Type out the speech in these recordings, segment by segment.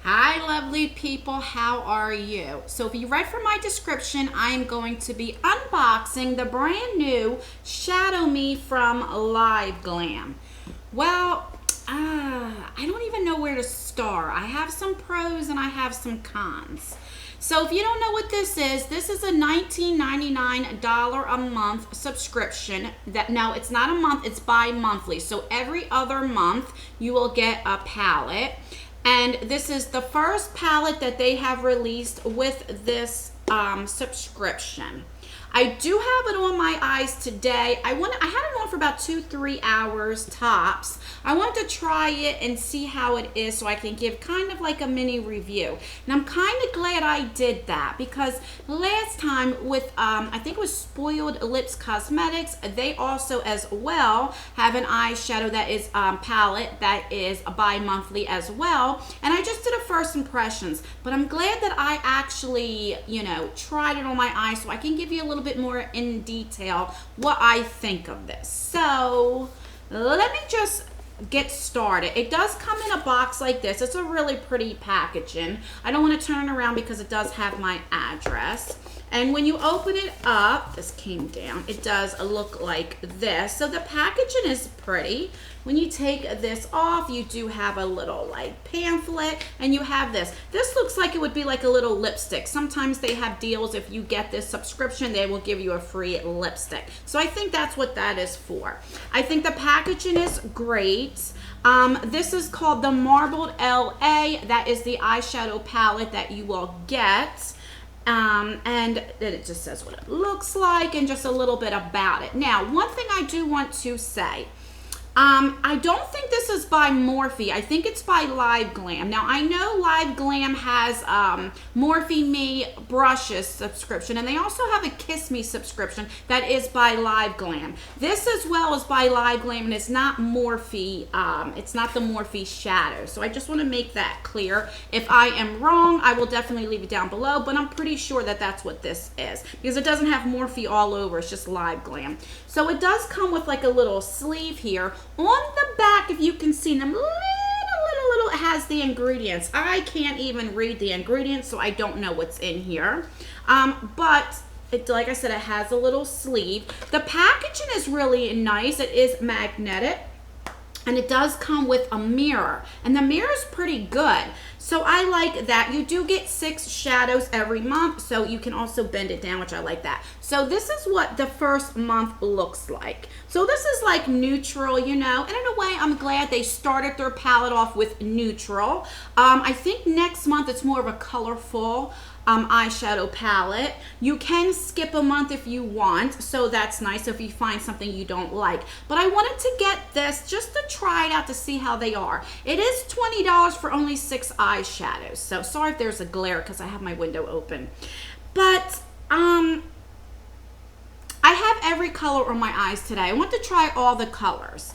Hi lovely people, how are you? So if you read from my description, I am going to be unboxing the brand new ShadowMe from liveglam. Well, I don't even know where to start. I have some pros and I have some cons. So if you don't know what this is a $19.99 a month subscription. Now it's not a month, it's bi-monthly. So every other month you will get a palette. And this is the first palette that they have released with this subscription. I do have it on my eyes today. I had it on for about 2-3 hours tops. I wanted to try it and see how it is so I can give kind of like a mini review. And I'm kind of glad I did that because last time with, I think it was Spoiled Lips Cosmetics, they also as well have an eyeshadow that is palette that is a bi-monthly as well. And I just did a first impressions, but I'm glad that I actually, tried it on my eyes so I can give you a little bit more in detail what I think of this. So let me just get started. It does come in a box like this. It's a really pretty packaging. I don't want to turn it around because it does have my address. And when you open it up, this came down, it does look like this. So the packaging is pretty. When you take this off, you do have a little like pamphlet and you have this. This looks like it would be like a little lipstick. Sometimes they have deals. If you get this subscription, they will give you a free lipstick. So I think that's what that is for. I think the packaging is great. This is called the Marbled LA. That is the eyeshadow palette that you will get. And it just says what it looks like and just a little bit about it. Now, one thing I do want to say, I don't think this is by Morphe. I think it's by liveglam. Now, I know liveglam has Morphe Me brushes subscription, and they also have a Kiss Me subscription that is by liveglam. This as well is by liveglam, and it's not Morphe. It's not the Morphe shadow. So I just want to make that clear. If I am wrong, I will definitely leave it down below, but I'm pretty sure that that's what this is because it doesn't have Morphe all over. It's just liveglam. So it does come with like a little sleeve here. On the back, if you can see them, little, it has the ingredients. I can't even read the ingredients, so I don't know what's in here. But like I said, it has a little sleeve. The packaging is really nice. It is magnetic. And it does come with a mirror, and the mirror is pretty good. So I like that. You do get 6 shadows every month, so you can also bend it down, which I like that. So this is what the first month looks like. So this is like neutral, and in a way, I'm glad they started their palette off with neutral. I think next month it's more of a colorful eyeshadow palette. You can skip a month if you want, so that's nice if you find something you don't like. But I wanted to get this just to try it out to see how they are. It is $20 for only 6 eyeshadows. So sorry if there's a glare because I have my window open. But I have every color on my eyes today. I want to try all the colors.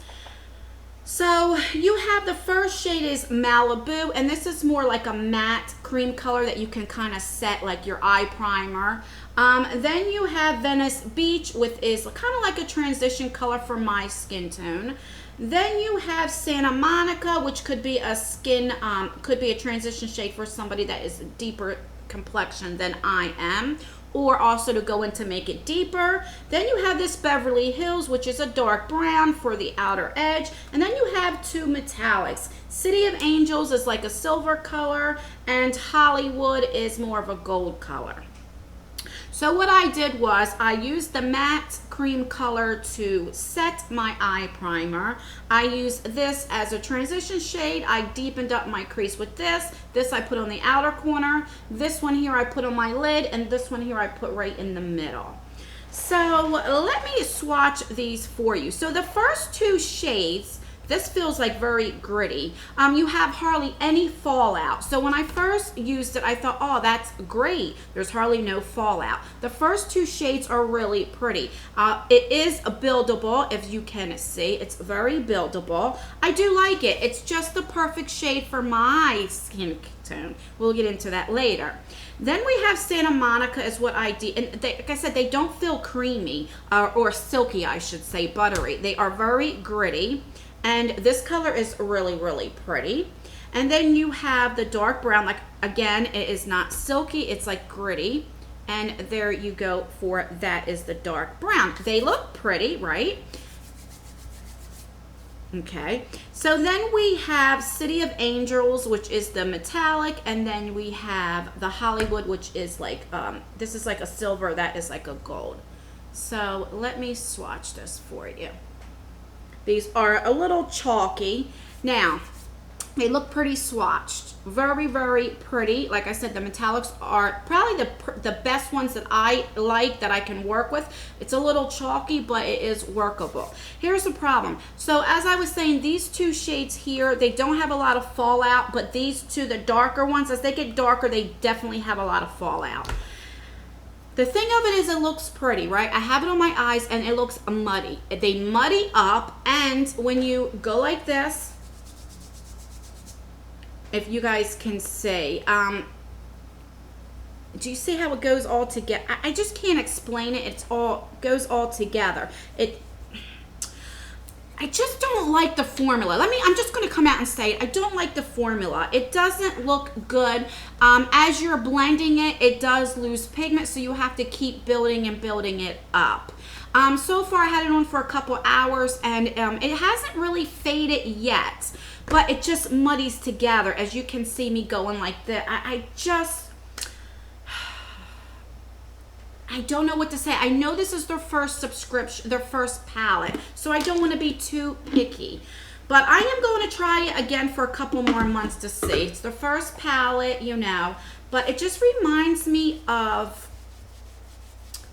So you have the first shade is Malibu, and this is more like a matte cream color that you can kind of set like your eye primer. Then you have Venice Beach, which is kind of like a transition color for my skin tone. Then you have Santa Monica, which could be a could be a transition shade for somebody that is deeper complexion than I am, or also to go in to make it deeper. Then you have this Beverly Hills, which is a dark brown for the outer edge. And then you have 2 metallics. City of Angels is like a silver color, and Hollywood is more of a gold color. So what I did was I used the matte cream color to set my eye primer. I used this as a transition shade. I deepened up my crease with this. This I put on the outer corner. This one here I put on my lid, and this one here I put right in the middle. So let me swatch these for you. So the first 2 shades, this feels like very gritty. You have hardly any fallout. So when I first used it, I thought, oh, that's great. There's hardly no fallout. The first 2 shades are really pretty. It is buildable, if you can see. It's very buildable. I do like it. It's just the perfect shade for my skin tone. We'll get into that later. Then we have Santa Monica is what I did. And like I said, they don't feel creamy or silky, I should say, buttery. They are very gritty. And this color is really, really pretty. And then you have the dark brown, like again, it is not silky, it's like gritty. And there you go for that is the dark brown. They look pretty, right? Okay, so then we have City of Angels, which is the metallic, and then we have the Hollywood, which is like, this is like a silver, that is like a gold. So let me swatch this for you. These are a little chalky. Now, they look pretty swatched. Very, very pretty. Like I said, the metallics are probably the best ones that I like, that I can work with. It's a little chalky, but it is workable. Here's the problem. So as I was saying, these two shades here, they don't have a lot of fallout, but these two, the darker ones, as they get darker, they definitely have a lot of fallout. The thing of it is, it looks pretty, right? I have it on my eyes and it looks muddy. They muddy up, and when you go like this, if you guys can see, do you see how it goes all together? I just can't explain it. It's all goes all together. I just don't like the formula. I'm just going to come out and say it. I don't like the formula. It doesn't look good. As you're blending it, it does lose pigment, so you have to keep building and building it up. So far I had it on for a couple hours, and it hasn't really faded yet, but it just muddies together, as you can see me going like that. I don't know what to say. I know this is their first subscription, their first palette, so I don't want to be too picky. But I am going to try it again for a couple more months to see. It's the first palette, you know, but it just reminds me of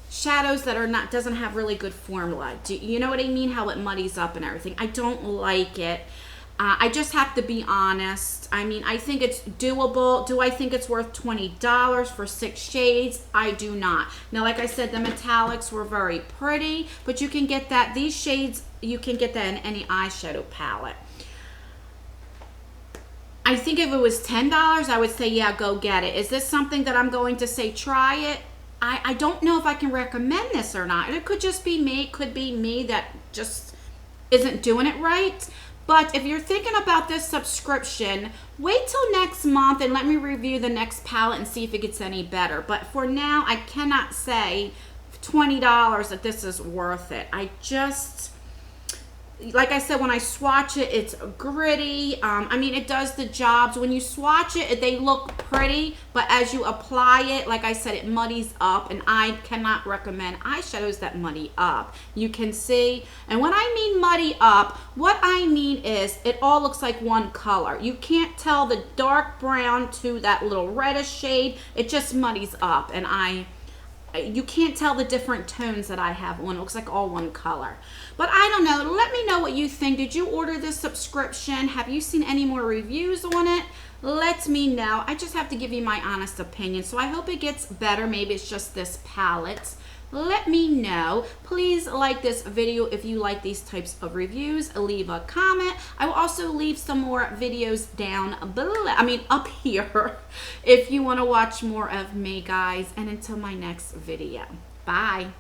shadows that are not, doesn't have really good formula. Do you know what I mean? How it muddies up and everything. I don't like it. I just have to be honest. I mean, I think it's doable. Do I think it's worth $20 for 6 shades? I do not. Now, like I said, the metallics were very pretty, but you can get that, these shades, you can get that in any eyeshadow palette. I think if it was $10, I would say, yeah, go get it. Is this something that I'm going to say, try it? I don't know if I can recommend this or not. It could just be me. It could be me that just isn't doing it right. But if you're thinking about this subscription, wait till next month and let me review the next palette and see if it gets any better. But for now, I cannot say $20 that this is worth it. I just, like I said, when I swatch it, it's gritty. I mean, it does the jobs. When you swatch it, they look pretty, but as you apply it, like I said, it muddies up, and I cannot recommend eyeshadows that muddy up. You can see, and when I mean muddy up, what I mean is it all looks like one color. You can't tell the dark brown to that little reddish shade. It just muddies up, and you can't tell the different tones that I have on. It looks like all one color. But I don't know. Let me know what you think. Did you order this subscription? Have you seen any more reviews on it? Let me know. I just have to give you my honest opinion. So I hope it gets better. Maybe it's just this palette. Let me know. Please like this video if you like these types of reviews. Leave a comment. I will also leave some more videos down below. Up here, if you want to watch more of me, guys. And until my next video. Bye.